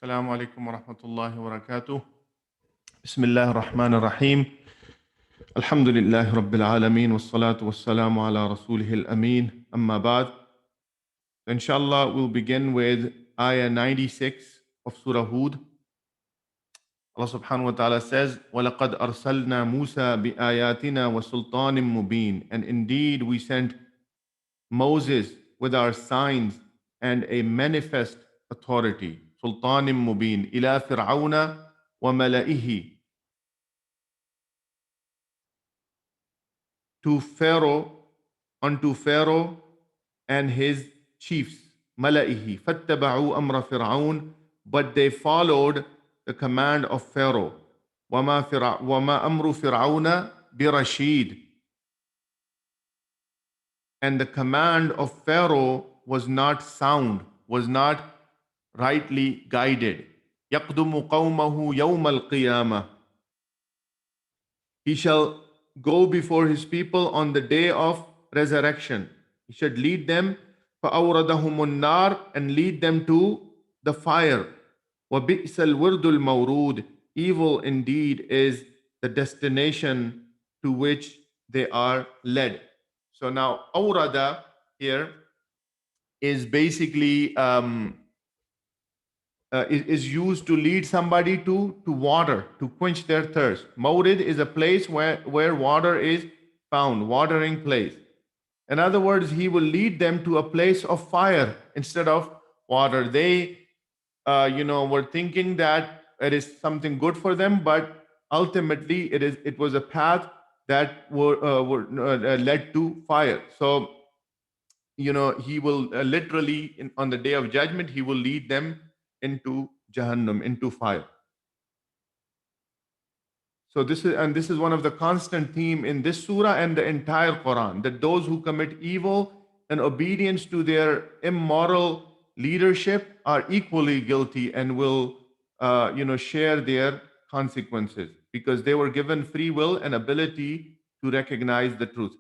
السلام عليكم ورحمة الله وبركاته. بسم الله الرحمن الرحيم. الحمد لله رب العالمين والصلاة والسلام على رسوله الأمين. أما بعد. Inshallah, we'll begin with ayah 96 of Surah Hud. Allah subhanahu wa ta'ala says, وَلَقَدْ أَرْسَلْنَا مُوسَى بِآيَاتِنَا وَسُلْطَانٍ مُبِينٍ. And indeed we sent Moses with our signs and a manifest authority. سُلْطَانٍ مُبِينٍ إِلَى فِرْعَوْنَ وَمَلَئِهِ. To Pharaoh, unto Pharaoh and his chiefs. مَلَئِهِ فَاتَّبَعُوا أَمْرَ فِرْعَوْنَ. But they followed the command of Pharaoh. وَمَا أَمْرُ فِرْعَوْنَ بِرَشِيدٍ. And the command of Pharaoh was not sound, was not rightly guided. يَقْدُمُ قَوْمَهُ يَوْمَ الْقِيَامَةِ. He shall go before his people on the day of resurrection. He should lead them فَأَوْرَدَهُمُ النَّارِ, and lead them to the fire. وَبِئْسَ الْوِرْدُ الْمَوْرُودِ. Evil indeed is the destination to which they are led. So now awrada here is basically is used to lead somebody to water, to quench their thirst. Mawrid is a place where water is found, watering place. In other words, he will lead them to a place of fire instead of water. They were thinking that it is something good for them, but ultimately it was a path that led to fire. So he will literally on the day of judgment he will lead them into Jahannam, into fire. So this is one of the constant theme in this surah and the entire Quran, that those who commit evil and obedience to their immoral leadership are equally guilty and will share their consequences, because they were given free will and ability to recognize the truth.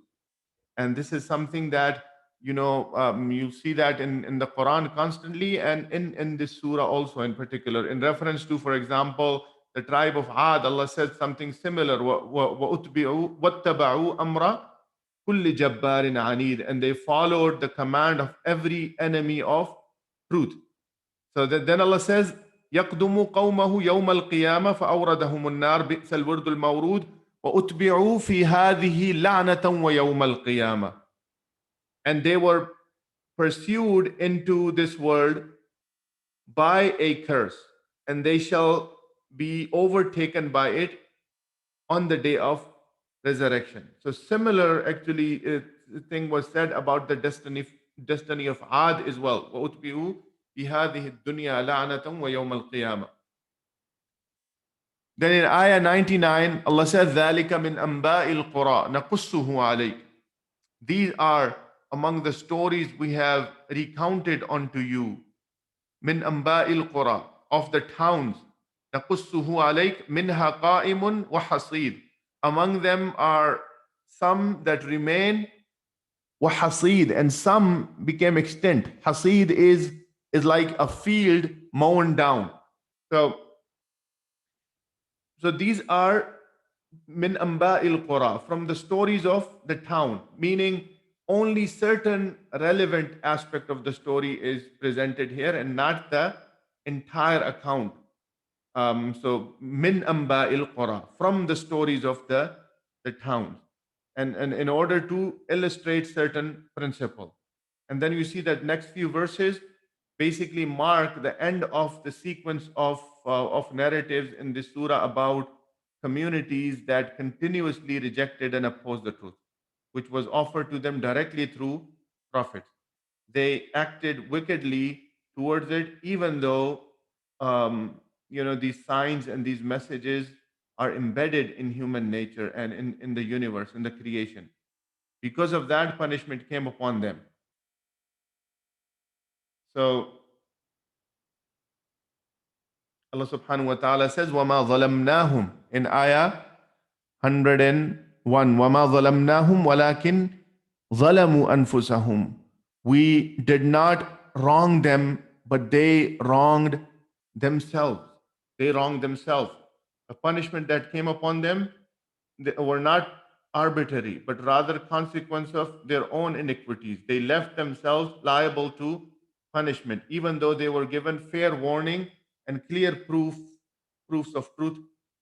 And this is something that you see that in the Quran constantly, and in this surah also in particular, in reference to, for example, the tribe of Ad. Allah said something similar. وَاتَّبَعُوا أَمْرَ كُلِّ جَبَّارٍ عَنِيدٍ. And they followed the command of every enemy of truth. So then Allah says, يَقْدُمُ قَوْمَهُ يَوْمَ الْقِيَامَةِ فَأَوْرَدَهُمُ النَّارِ بِئْسَ الْوِرْدُ الْمَوْرُودُ وَأُتْبِعُوا فِي هَذِهِ لَعْنَةً وَيَوْمَ الْقِيَامَةِ. And they were pursued into this world by a curse, and they shall be overtaken by it on the day of resurrection. So similar actually thing was said about the destiny of Ad as well. وَأُتْبِعُوا فِي هَذِهِ الدُّنْيَا لَعْنَةً وَيَوْمَ الْقِيَامَةِ. Then in ayah 99, Allah says, ذَلِكَ مِنْ أَنْبَاءِ الْقُرَىٰ نَقُصُّهُ عَلَيْكَ. These are among the stories we have recounted unto you. Min amba'il qura, of the towns. Naqussuhu alayk minha qa'imun wa hasid. Among them are some that remain, wa hasid, and some became extinct. Hasid is like a field mown down. So these are min amba'il qura, from the stories of the town, meaning only certain relevant aspect of the story is presented here and not the entire account. So min amba'il qura, from the stories of the towns, and in order to illustrate certain principle. And then you see that next few verses basically mark the end of the sequence of narratives in this surah about communities that continuously rejected and opposed the truth, which was offered to them directly through prophets. They acted wickedly towards it, even though these signs and these messages are embedded in human nature and in the universe, in the creation. Because of that, punishment came upon them. So Allah subhanahu wa ta'ala says, وَمَا ظَلَمْنَاهُمْ, in ayah 101, وَمَا ظَلَمْنَاهُمْ وَلَكِنْ ظَلَمُوا أَنفُسَهُمْ. We did not wrong them, but they wronged themselves. They wronged themselves. A punishment that came upon them, they were not arbitrary, but rather consequence of their own iniquities. They left themselves liable to punishment, even though they were given fair warning and clear proofs of truth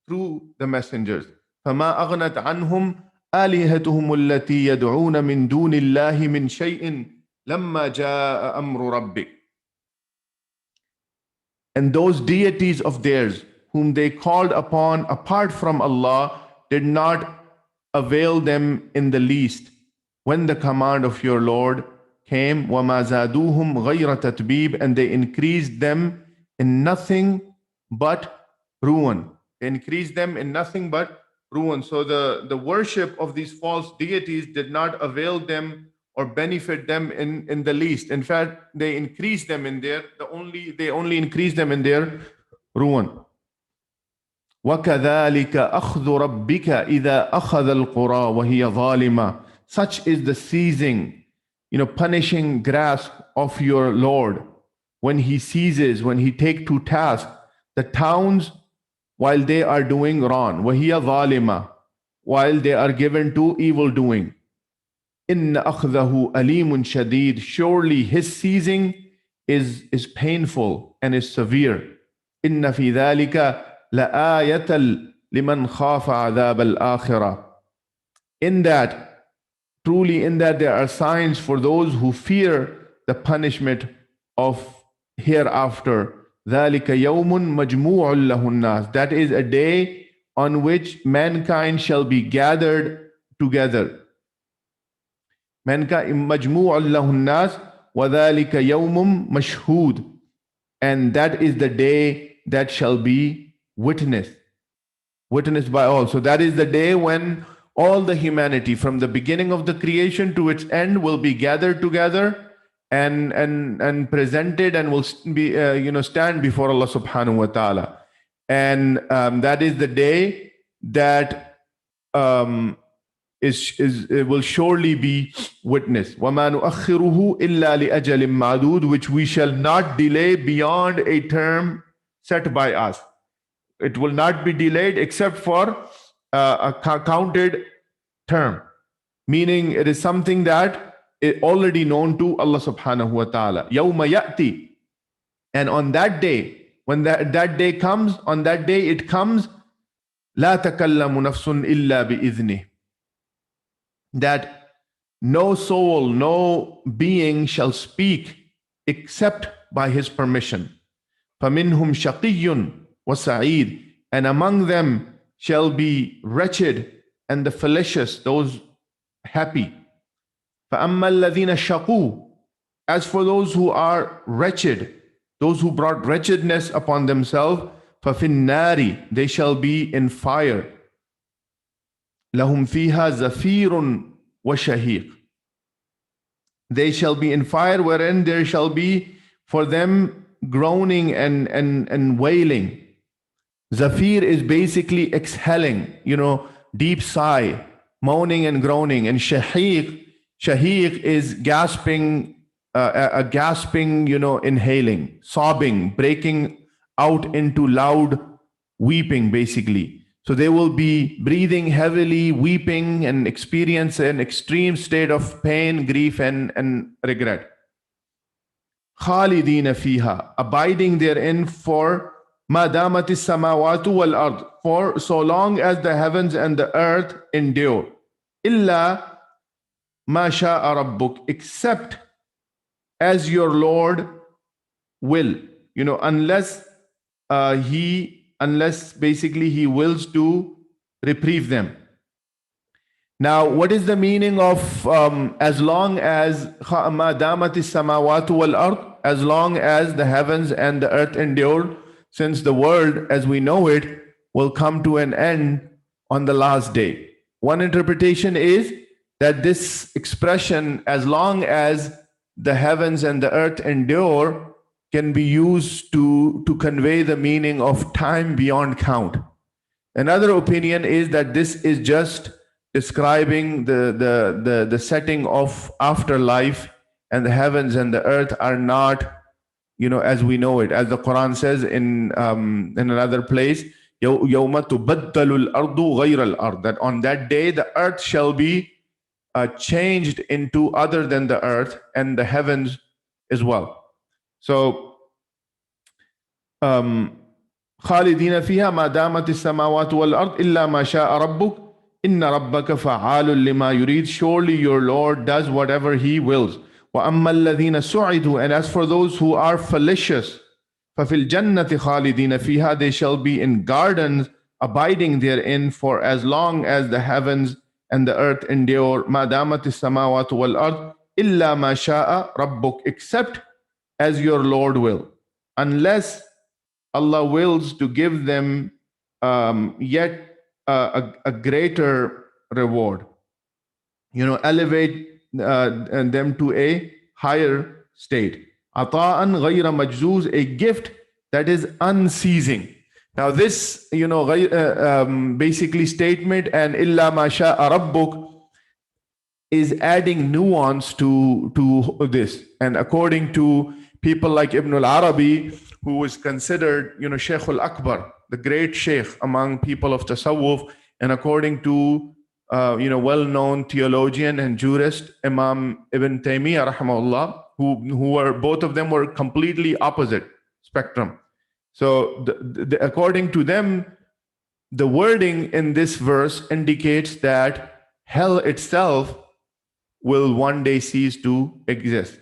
through the messengers. فما أغنت عنهم آلهتهم التي يدعون من دون الله من شيء لما جاء أمر ربك. And those deities of theirs whom they called upon apart from Allah did not avail them in the least when the command of your Lord came. وَمَا زَادُوهُمْ غَيْرَ تَتْبِيبٍ. And they increased them in nothing but ruin. They increased them in nothing but ruin. So the worship of these false deities did not avail them or benefit them in the least. In fact, they increased them in their they only increased them in their ruin. وَكَذَلِكَ أَخْذُ رَبِّكَ إِذَا أَخَذَ الْقُرَى وَهِيَ ظَالِمَةٌ. Such is the seizing, punishing grasp of your Lord when he seizes, when he take to task the towns while they are doing wrong. وَهِيَ ظَالِمَةٌ. While they are given to evil doing. إِنَّ أَخْذَهُ أَلِيمٌ شَدِيدٌ. Surely his seizing is painful and is severe. إِنَّ فِي ذَلِكَ لَآيَةً لِمَنْ خَافَ عَذَابَ الْآخِرَةِ. Truly in that there are signs for those who fear the punishment of hereafter. ذَلِكَ يَوْمٌ مَجْمُوعٌ لَهُ النَّاسِ. That is a day on which mankind shall be gathered together. Mankind مَجْمُوعٌ لَهُ النَّاسِ وَذَلِكَ يَوْمٌ مَشْهُودٌ. And that is the day that shall be witnessed by all. So that is the day when all the humanity from the beginning of the creation to its end will be gathered together and presented and will be stand before Allah subhanahu wa ta'ala. And that is the day that it will surely be witnessed. وَمَا نُؤَخِّرُهُ إِلَّا لِأَجَلٍ مَعْدُودٍ. Which we shall not delay beyond a term set by us. It will not be delayed except for a counted term. Meaning it is something that is already known to Allah subhanahu wa ta'ala. يَوْمَ يَأْتِي. And on that day, when that day comes, on that day it comes, لَا تَكَلَّمُ نَفْسٌ إِلَّا بِإِذْنِهِ. That no soul, no being shall speak except by his permission. فَمِنْهُمْ شَقِيٌّ وَسَعِيدٌ. And among them shall be wretched and the fallacious, those happy. فَأَمَّا الَّذِينَ شَقُوا. As for those who are wretched, those who brought wretchedness upon themselves, فَفِي النَّارِ. They shall be in fire. لَهُمْ فِيهَا زَفِيرٌ وَشَهِيقٌ. They shall be in fire wherein there shall be for them groaning and wailing. Zafir is basically exhaling, deep sigh, moaning and groaning. And shahiq is gasping, inhaling, sobbing, breaking out into loud weeping, basically. So they will be breathing heavily, weeping, and experience an extreme state of pain, grief, and regret. Khalidina fiha, abiding therein for ma damati samawatu wal ard, for so long as the heavens and the earth endure. Illa ma sha'a rabbuk, except as your Lord will. Unless basically he wills to reprieve them. Now, what is the meaning of as long as ma damati samawatu wal ard, as long as the heavens and the earth endure, since the world as we know it will come to an end on the last day. One interpretation is that this expression, as long as the heavens and the earth endure, can be used to convey the meaning of time beyond count. Another opinion is that this is just describing the setting of afterlife, and the heavens and the earth are not as we know it, as the Quran says in another place, يَوْمَ تُبَدَّلُ الْأَرْضُ غَيْرَ الْأَرْضِ, that on that day the earth shall be changed into other than the earth and the heavens as well. So خالدين فيها ما دامت السماوات والأرض إلا ما شاء ربك إن ربك فعال لما يريد. Surely your Lord does whatever He wills. وأما الذين سعدوا, and as for those who are fallacious, ففي الجنة خالدين فيها, they shall be in gardens abiding therein for as long as the heavens and the earth endure. ما دامت السماوات والأرض إلا ما شاء ربك, except as your Lord will, unless Allah wills to give them yet a greater reward, elevate them to a higher state. Ata'an ghayra majzuz, a gift that is unceasing. Now this, basically statement, and illa ma sha'a rabbuk, is adding nuance to this. And according to people like Ibn al-Arabi, who is considered, Shaykh al-Akbar, the great Shaykh among people of Tasawwuf, and according to, well-known theologian and jurist, Imam Ibn Taymiyyah, rahimahullah, who were, both of them were completely opposite spectrum. So according to them, the wording in this verse indicates that hell itself will one day cease to exist,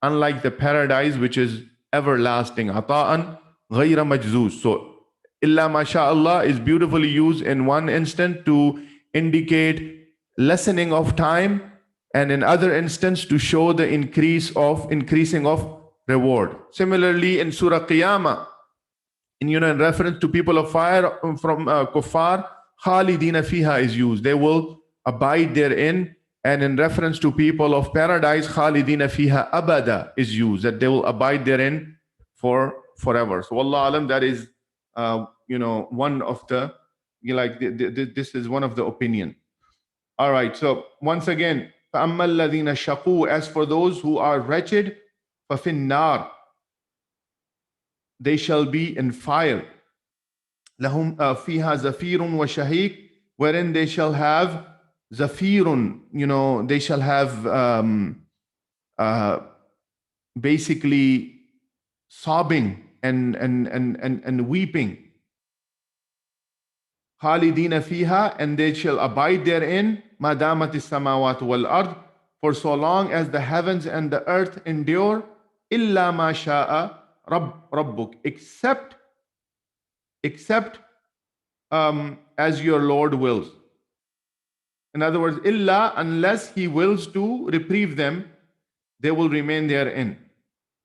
unlike the paradise, which is everlasting. Ata'an ghayra majzuz. So illa masha'Allah is beautifully used in one instant to indicate lessening of time, and in other instance to show the increasing of reward. Similarly, in Surah Qiyamah, in reference to people of fire from kuffar, khalidina fiha is used. They will abide therein. And in reference to people of paradise, khalidina fiha abada is used, that they will abide therein for forever. So wallahu alam, that is one of the, this is one of the opinion. All right, so once again, فَأَمَّا الَّذِينَ شَقُوا, as for those who are wretched, فَفِي النَّارِ, they shall be in fire. لَهُمْ فِيهَا زَفِيرٌ وَشَهِيقٌ, wherein they shall have zafirun, they shall have basically sobbing and weeping. Khalidina fiha, and they shall abide therein. Ma damat as-samawati wal ard, for so long as the heavens and the earth endure. Illa ma sha'a rabbuk, except as your Lord wills. In other words, illa, unless He wills to reprieve them, they will remain therein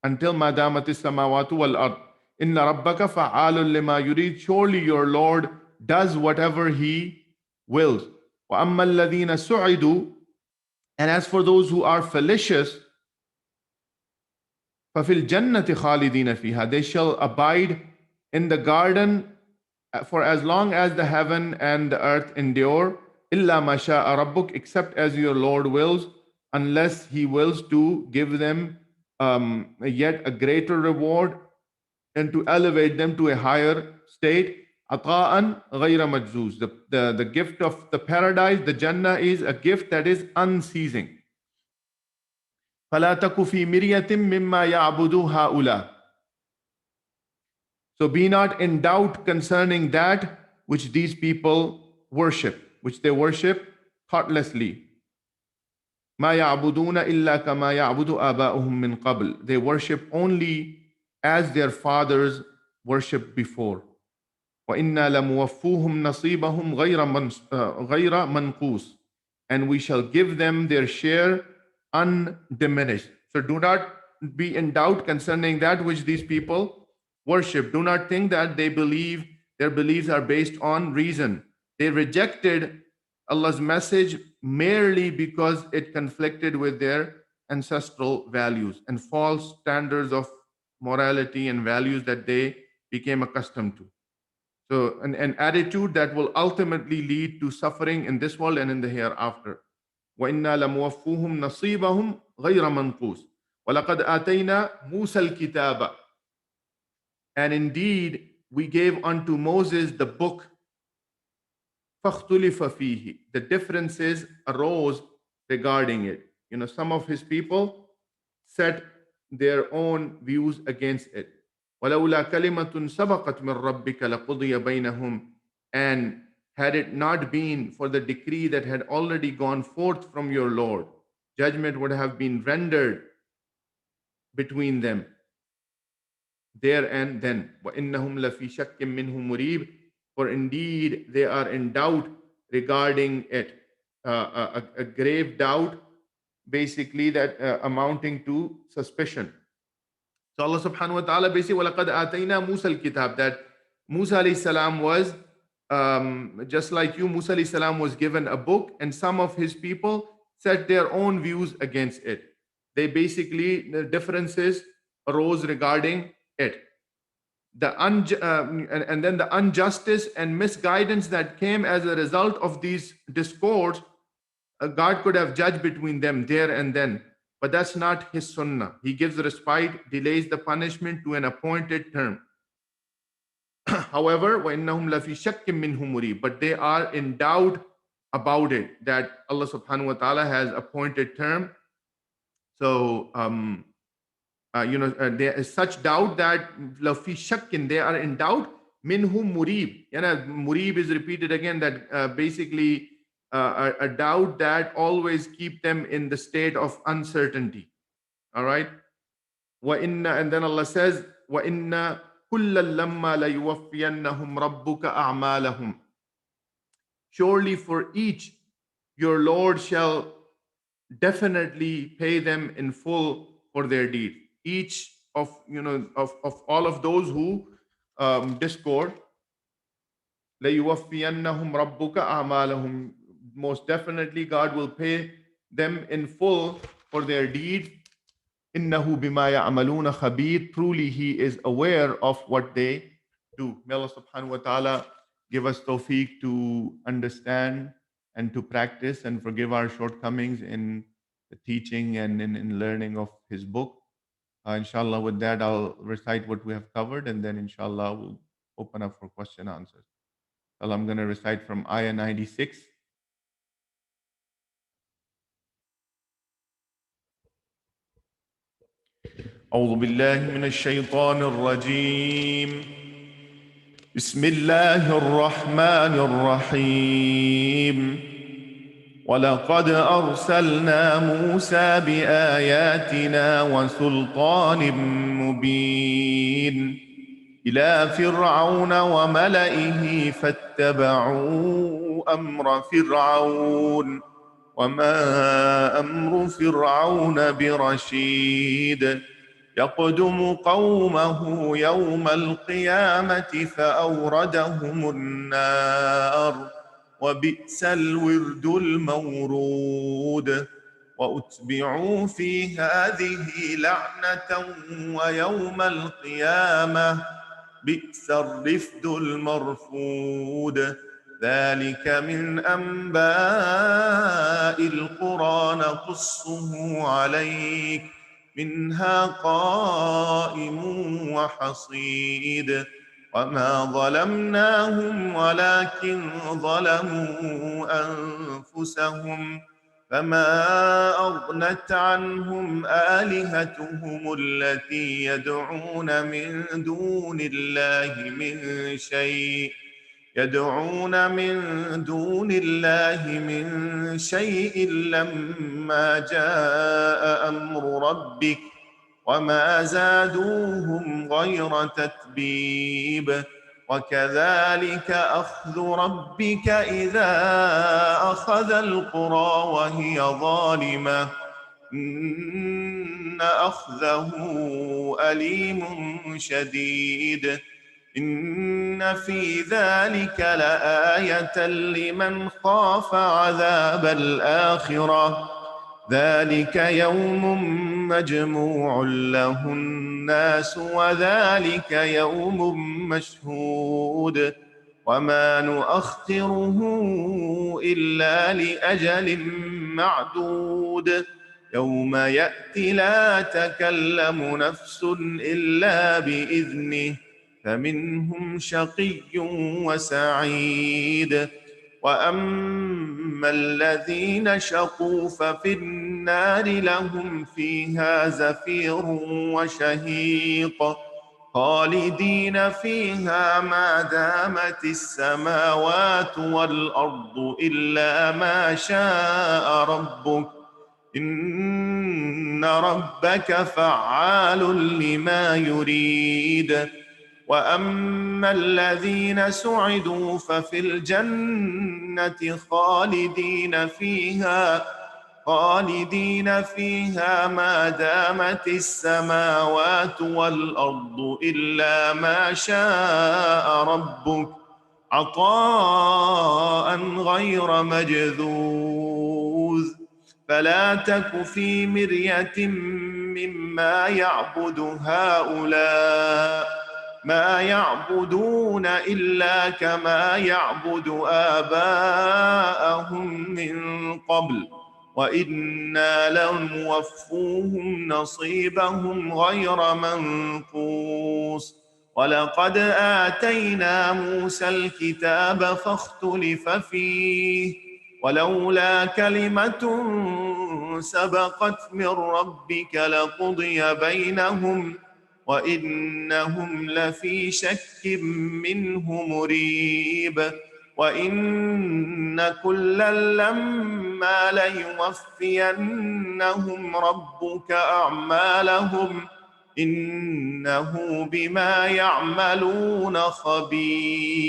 until madamati samawatu wal ard. Inna rabbaka fa'alun lima yurid, surely your Lord does whatever He wills. Wa amma alladhina su'idu, and as for those who are fallacious, fafil jannati khalidina fiha, they shall abide in the garden for as long as the heaven and the earth endure. Illa ma sha'a rabbuk, except as your Lord wills, unless He wills to give them yet a greater reward and to elevate them to a higher state. Ata'an ghayra majzuz. The gift of the paradise, the Jannah, is a gift that is unceasing. فَلَا تَكُ فِي مِرْيَةٍ مِمَّا يَعْبُدُ هَؤُلَاءِ. So be not in doubt concerning that which these people worship, which they worship thoughtlessly. مَا يَعْبُدُونَ إِلَّا كَمَا يَعْبُدُ آبَاؤُهُم مِّن قَبْلِ. They worship only as their fathers worshipped before. وَإِنَّا لَمُوَفُّوهُمْ نَصِيبَهُمْ غَيْرَ مَنْقُوسٍ. And we shall give them their share undiminished. So do not be in doubt concerning that which these people worship. Do not think that their beliefs are based on reason. They rejected Allah's message merely because it conflicted with their ancestral values and false standards of morality and values that they became accustomed to. So an attitude that will ultimately lead to suffering in this world and in the hereafter. وَإِنَّا لَمُوَفُّوهُمْ نَصِيبَهُمْ غَيْرَ مَنْقُوسٍ وَلَقَدْ آتَيْنَا مُوسَى الْكِتَابَ. And indeed, we gave unto Moses the book, فَاخْتُلِفَ فِيهِ. The differences arose regarding it. Some of his people set their own views against it. وَلَوْلَا كَلِمَةٌ سَبَقَتْ مِنْ رَبِّكَ لَقُضِيَ بَيْنَهُمْ. And had it not been for the decree that had already gone forth from your Lord, judgment would have been rendered between them there and then. وَإِنَّهُمْ لَفِي شَكٍّ مِّنْهُ مُرِيبٍ. For indeed they are in doubt regarding it, a grave doubt, basically that amounting to suspicion. So Allah subhanahu wa ta'ala basically, وَلَقَدْ آتَيْنَا مُوسَى الْكِتَابِ, that Musa alayhi salam was, just like you, Musa alayhi salam was given a book, and some of his people set their own views against it. They basically, the differences arose regarding it. And then the injustice and misguidance that came as a result of these discords, God could have judged between them there and then. But that's not his sunnah. He gives respite, delays the punishment to an appointed term. However, وَإِنَّهُمْ لَفِي شَكٍّ مِّنْهُ مُرِيبٍ. But they are in doubt about it, that Allah subhanahu wa ta'ala has appointed term. So, there is such doubt that lafi shakkin, they are in doubt. Minhum murib. Murib is repeated again, that basically a doubt that always keep them in the state of uncertainty. All right. And then Allah says, wa inna kullal lamma la yuwaffiyannahum rabbuka a'malahum. Surely for each your Lord shall definitely pay them in full for their deed. Each of all of those who discord, لَيُوَفِّيَنَّهُمْ رَبُّكَ أَعْمَالَهُمْ. Most definitely God will pay them in full for their deed. إِنَّهُ بِمَا يَعْمَلُونَ خَبِيرٌ. Truly He is aware of what they do. May Allah subhanahu wa ta'ala give us tawfiq to understand and to practice, and forgive our shortcomings in the teaching and in learning of His book. Inshallah, with that, I'll recite what we have covered, and then inshallah, we'll open up for question and answers. So I'm going to recite from Ayah 96. أعوذ بالله من الشيطان الرجيم. بسم الله الرحمن الرحيم. ولقد أرسلنا موسى بآياتنا وسلطان مبين إلى فرعون وملئه فاتبعوا أمر فرعون وما أمر فرعون برشيد يقدم قومه يوم القيامة فأوردهم النار وبئس الورد المورود وأتبعوا في هذه لعنة ويوم القيامة بئس الرفد المرفود ذلك من أنباء القرى نقصه عليك منها قائم وحصيد وما ظلمناهم ولكن ظلموا أنفسهم فما أغنت عنهم آلهتهم التي يدعون من دون الله من شيء لما جاء أمر ربك وما زادوهم غير تتبيب وكذلك أخذ ربك إذا أخذ القرى وهي ظالمة إن أخذه أليم شديد إن في ذلك لآية لمن خاف عذاب الآخرة ذلك يوم مجموع له الناس وذلك يوم مشهود وما نؤخره إلا لأجل معدود يوم يأتي لا تكلم نفس إلا بإذنه فمنهم شقي وسعيد. وأما الذين شقوا ففي النار لهم فيها زفير وشهيق خالدين فيها ما دامت السماوات والأرض إلا ما شاء ربك إن ربك فعال لما يريد. وأما الذين سعدوا ففي الجنة خالدين فيها ما دامت السماوات والأرض إلا ما شاء ربك عطاء غير مجذوذ. فلا تك في مرية مما يعبد هؤلاء، ما يعبدون إلا كما يعبد آباءهم من قبل وإنا لنوفوهم نصيبهم غير منقوص. ولقد آتينا موسى الكتاب فاختلف فيه ولولا كلمة سبقت من ربك لقضي بينهم وإنهم لفي شك منه مريب. وإن كلا لما ليوفينهم ربك أعمالهم إنه بما يعملون خبير.